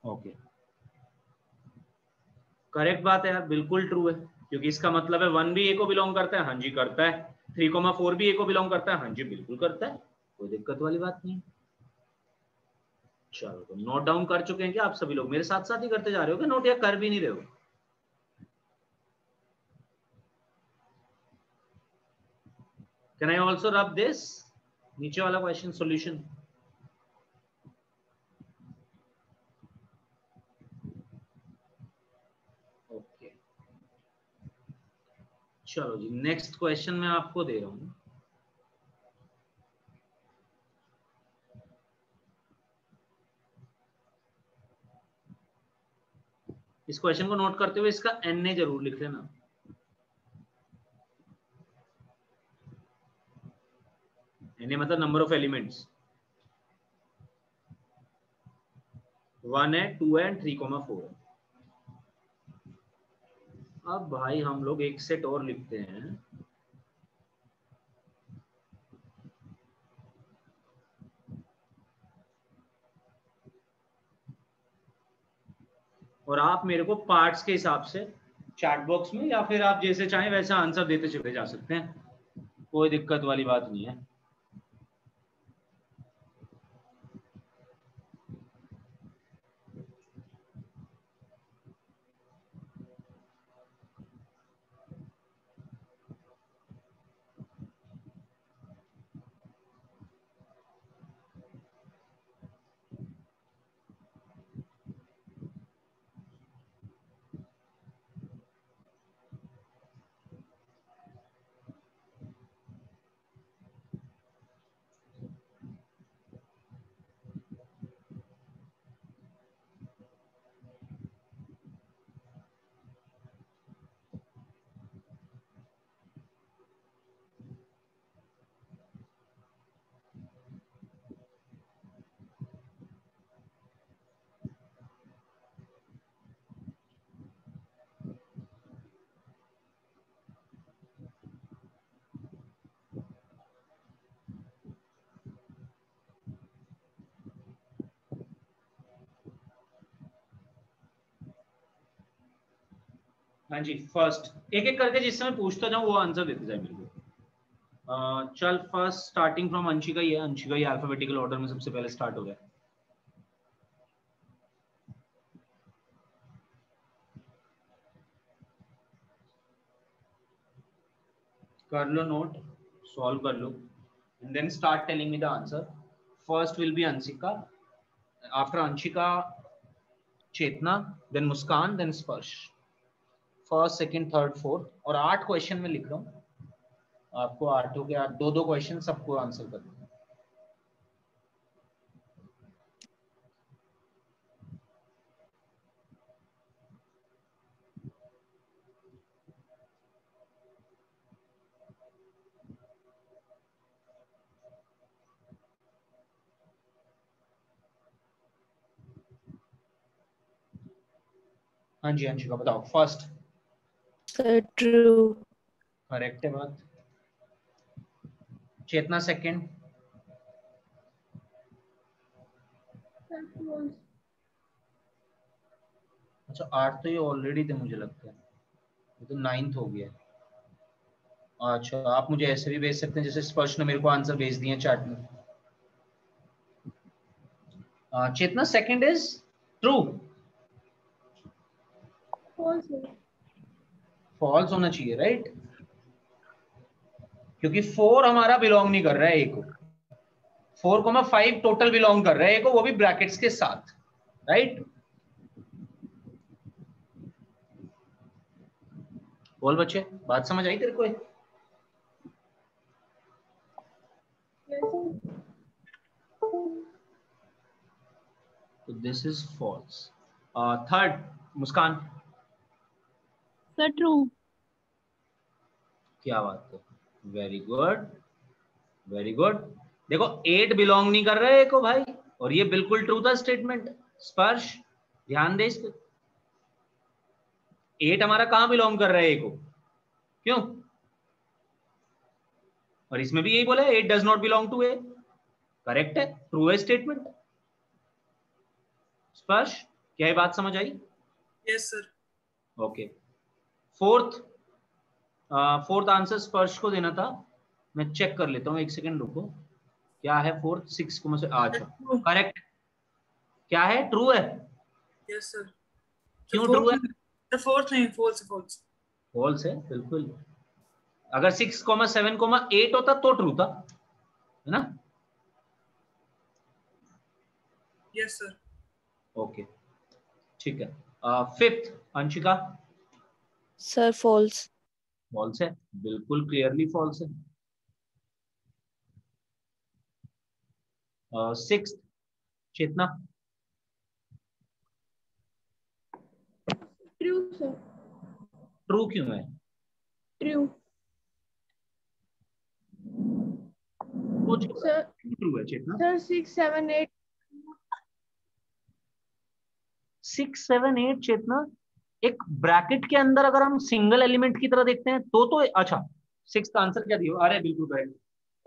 Okay, correct बात है यार, बिल्कुल ट्रू है। क्योंकि इसका मतलब है 1 भी ए को बिलोंग करता है। हाँ जी करता है। 3,4 भी ए को बिलोंग करता है। हाँ जी बिल्कुल करता है, कोई दिक्कत वाली बात नहीं। चलो तो नोट डाउन कर चुके हैं क्या आप सभी लोग? मेरे साथ साथ ही करते जा रहे हो कि नोट, या कर भी नहीं रहे हो? Can I also rub this नीचे वाला क्वेश्चन सॉल्यूशन? ओके, चलो जी नेक्स्ट क्वेश्चन मैं आपको दे रहा हूं। इस क्वेश्चन को नोट करते हुए इसका एन जरूर लिख लेना। एन मतलब नंबर ऑफ एलिमेंट्स। 1 है, 2 है, 3,4 है। अब भाई हम लोग एक सेट और लिखते हैं। और आप मेरे को पार्ट्स के हिसाब से चैट बॉक्स में, या फिर आप जैसे चाहें वैसा आंसर देते चले जा सकते हैं, कोई दिक्कत वाली बात नहीं है। हाँ जी, फर्स्ट एक एक करके जिससे मैं पूछता जाऊं वो आंसर देते जाए मेरे को। चल फर्स्ट स्टार्टिंग फ्रॉम अंशिका ही है। अंशिका ही अल्फाबेटिकल ऑर्डर में सबसे पहले स्टार्ट हो गया। कर लो नोट, सॉल्व कर लो and then start telling me the answer. First will be Anshika, after Anshika Chetna, then Muskan, then Sparsh. First second third fourth, और 8 क्वेश्चन में लिख रहा हूँ आपको। 8 के 8 दो क्वेश्चन सबको आंसर करना है। हाँ जी अंशिका बताओ। First Sir, true. करेक्ट है बात। चेतना सेकंड, अच्छा 8 तो ये ऑलरेडी थे मुझे लगता है, ये तो 9th हो गया। अच्छा आप मुझे ऐसे भी भेज सकते हैं जैसे स्पर्श ने मेरे को आंसर भेज दिए चैट में। चेतना सेकंड इज ट्रू, फॉल्स होना चाहिए राइट, क्योंकि 4 हमारा बिलोंग नहीं कर रहा है ए को। 4,5 टोटल बिलोंग कर रहा है ए को, वो भी ब्रैकेट्स के साथ राइट। बोल बच्चे, बात समझ आई तेरे को? तो this is false. Third Muskan. Sir true. क्या बात है, वेरी गुड वेरी गुड। देखो 8 बिलोंग नहीं कर रहे को भाई, और ये बिल्कुल ट्रू था स्टेटमेंट। स्पर्श ध्यान दे इस पे, 8 हमारा कहां बिलोंग कर रहा है ए को, क्यों? और इसमें भी यही बोला है 8 does not belong to A. Correct है, ट्रू है स्टेटमेंट। स्पर्श क्या ये बात समझ आई? Yes sir. Okay fourth, fourth answer Sparsh को देना था। मैं चेक कर लेता हूँ, एक सेकंड रुको। क्या है फोर्थ? 6 को से अच्छा करेक्ट। क्या है? ट्रू है। Yes sir. क्यों ट्रू है? द फोर्थ नहीं, फॉल्स फॉल्स। फॉल्स है बिल्कुल। अगर 6,7,8 होता तो ट्रू था, है ना? Yes sir. ओके ठीक है। Fifth Anshika. Sir, false. False है, बिल्कुल क्लियरली फॉल्स है। Sixth Chetna. True sir. True क्यों है? ट्रू सोच सर। ट्रू है चेतना। सर 6, 7, 8 6, 7, 8 चेतना, एक ब्रैकेट के अंदर अगर हम सिंगल एलिमेंट की तरह देखते हैं तो अच्छा। सिक्स का आंसर क्या दिया? अरे बिल्कुल करेक्ट,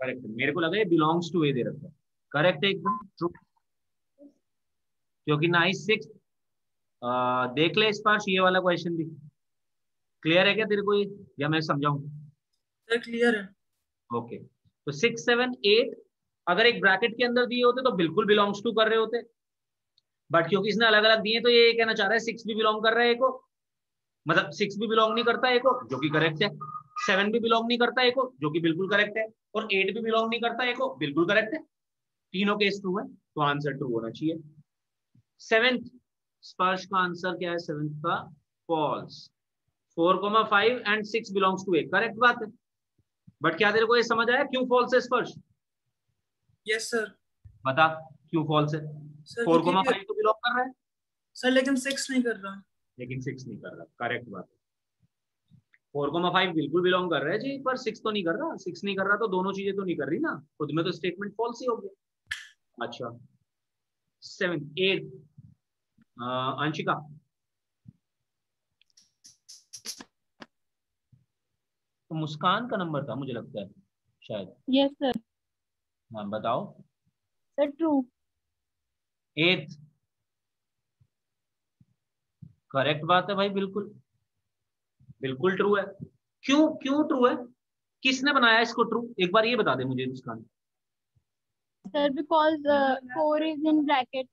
करेक्ट। मेरे को लगा ये बिलोंग्स टू ए दे रखा है। करेक्ट है एकदम ट्रू, क्योंकि ना ही सिक्स। देख ले इस पास ये वाला क्वेश्चन भी। क्लियर है क्या तेरे को ये, या मैं समझाऊं? सर क्लियर है। ओके तो 6, 7, 8 अगर एक ब्रैकेट के अंदर दिए होते तो बिल्कुल बिलोंग्स टू कर रहे होते, बट क्योंकि इसने अलग अलग दिए तो ये कहना चाह रहा है 6 भी बिलोंग कर रहा है को, मतलब 6 भी बिलोंग नहीं करता है को, जो कि करेक्ट है। 7 भी बिलोंग नहीं करता है को, जो कि बिल्कुल करेक्ट है। और 8 भी बिलोंग नहीं करता है को, बिल्कुल करेक्ट है। तीनों केस ट्रू है, तो आंसर ट्रू होना चाहिए। सेवेंथ स्पर्श का आंसर क्या है? सेवेंथ का false. 4,5 and 6 belongs to A, correct बात है। बट क्या तेरे को ये समझ आया क्यों फॉल्स है स्पर्श? Yes sir. बता क्यों फॉल्स है? सर क्योंकि 4,5 तो बिलोंग कर रहा है, सर लेकिन 6 नहीं कर रहा। लेकिन 6 नहीं कर रहा। करेक्ट बात है। 4,5 बिल्कुल बिलोंग कर रहा है जी, पर 6 तो नहीं कर रहा। 6 नहीं कर रहा तो दोनों चीजें तो नहीं कर रही ना, खुद में तो स्टेटमेंट फॉल्स ही हो गया। अच्छा 7, 8 अंशिका। तो मुस्कान का नंबर था मुझे लगता है शायद। Yes sir. हाँ बताओ। Sir true. 8 करेक्ट बात है भाई बिल्कुल। बिल्कुल ट्रू है। क्यों क्यों ट्रू है? किसने बनाया इसको ट्रू? एक बार ये बता दे मुझे मुस्कान। Sir, because 4 is in bracket.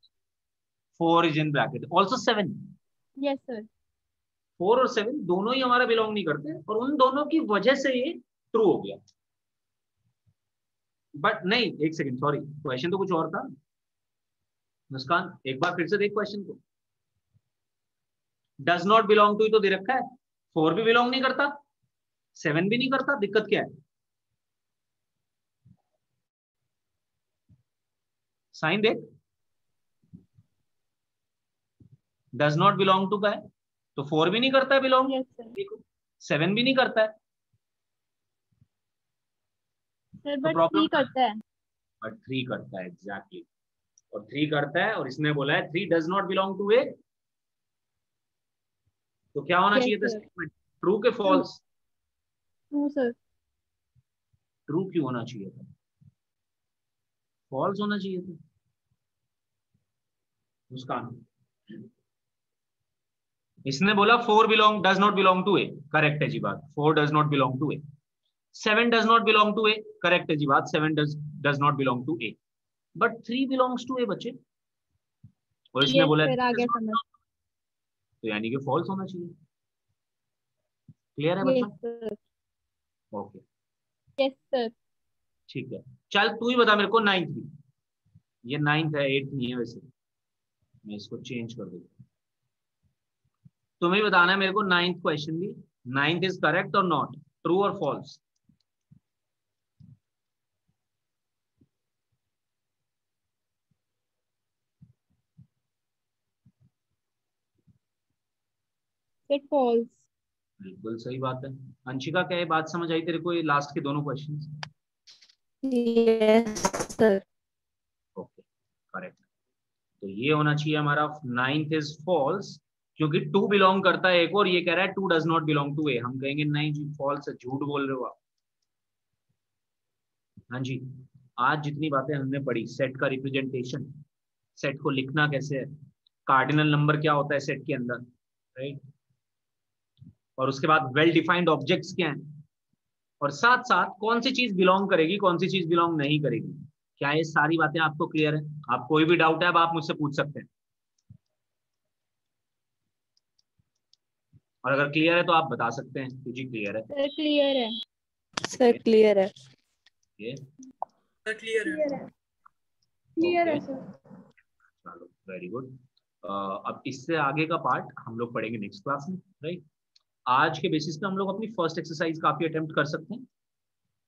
4 is in bracket, also 7। Yes, sir. 4 और 7 दोनों ही हमारा बिलोंग नहीं करते, और उन दोनों की वजह से ये ट्रू हो गया। बट नहीं, एक सेकंड, सॉरी, क्वेश्चन तो कुछ और था। मुस्कान एक बार फिर से देख क्वेश्चन को। डज नॉट बिलोंग टू ही तो दे रखा है, 4 भी बिलोंग नहीं करता, 7 भी नहीं करता, दिक्कत क्या है? साइन देख, डज नॉट बिलोंग टू का है, तो 4 भी नहीं करता है बिलोंग, Yes, sir. देखो 7 भी नहीं करता है, Sir, तो but प्रॉब्लम 3 करता है. बट 3 करता है, एग्जैक्टली। और 3 करता है, और इसने बोला है 3 डज नॉट बिलोंग टू ए, तो क्या होना Yes, चाहिए था sir. स्टेटमेंट? ट्रू के फॉल्स? True, sir. ट्रू क्यों होना चाहिए था? फॉल्स होना चाहिए था। मुस्कान, इसने बोला 4 belong does not belong to A, correct है जी बात, 4 does not belong to A. 7 does not belong to A, correct है जी बात, 7 does not belong to A. But 3 belongs to A बच्चे, और इसने Yes, बोला sir. आ गया समझ. तो यानी कि फॉल्स होना चाहिए। क्लियर है Yes, बच्चों? sir. Okay, Yes, sir. ठीक है। चल तू ही बता मेरे को 9th भी, ये 9th है, 8th नहीं है वैसे, मैं इसको चेंज कर देता हूँ। तुम्हें बताना है मेरे को 9th क्वेश्चन भी, 9th इज करेक्ट और नॉट, ट्रू और फॉल्स। Sir, false. बिल्कुल सही बात है। अंशिका, क्या ये बात समझ आई तेरे को, ये लास्ट के दोनों questions? Yes, sir. Okay, correct. तो ये होना चाहिए हमारा 9th इज फॉल्स, क्योंकि 2 बिलोंग करता है एक, और ये कह रहा है 2 डज नॉट बिलोंग टू ए। हम कहेंगे नहीं जी, फॉल्स है, झूठ बोल रहे हो आप। हाँ जी, आज जितनी बातें हमने पढ़ी, सेट का रिप्रेजेंटेशन, सेट को लिखना कैसे है, कार्डिनल नंबर क्या होता है सेट के अंदर, राइट, और उसके बाद वेल डिफाइंड ऑब्जेक्ट्स क्या हैं, और साथ साथ कौन सी चीज बिलोंग करेगी, कौन सी चीज बिलोंग नहीं करेगी। क्या ये सारी बातें आपको क्लियर है? आप कोई भी डाउट है अब आप मुझसे पूछ सकते हैं, और अगर क्लियर है तो आप बता सकते हैं कि जी क्लियर है। Sir, clear है. Sir, clear है. ये सर क्लियर है। Clear है, Okay. sir. चलो, वेरी गुड। अब इससे आगे का पार्ट हम लोग पढ़ेंगे नेक्स्ट क्लास में, राइट। आज के बेसिस पे हम लोग अपनी फर्स्ट एक्सरसाइज काफी अटेम्प्ट कर सकते हैं।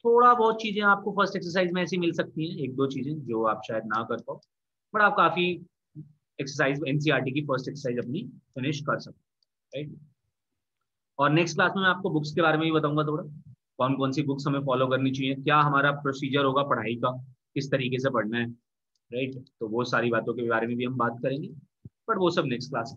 थोड़ा बहुत चीजें आपको फर्स्ट एक्सरसाइज में ऐसी मिल सकती हैं, 1-2 चीजें जो आप शायद ना कर पाओ, बट आप काफी एक्सरसाइज एनसीईआरटी की फर्स्ट एक्सरसाइज अपनी फिनिश कर सकते हैं, राइट। और नेक्स्ट क्लास में मैं आपको बुक्स के बारे में भी बताऊंगा, थोड़ा कौन कौन सी बुक्स हमें फॉलो करनी चाहिए, क्या हमारा प्रोसीजर होगा पढ़ाई का, किस तरीके से पढ़ना है, राइट। तो वो सारी बातों के बारे में भी हम बात करेंगे, बट वो सब नेक्स्ट क्लास के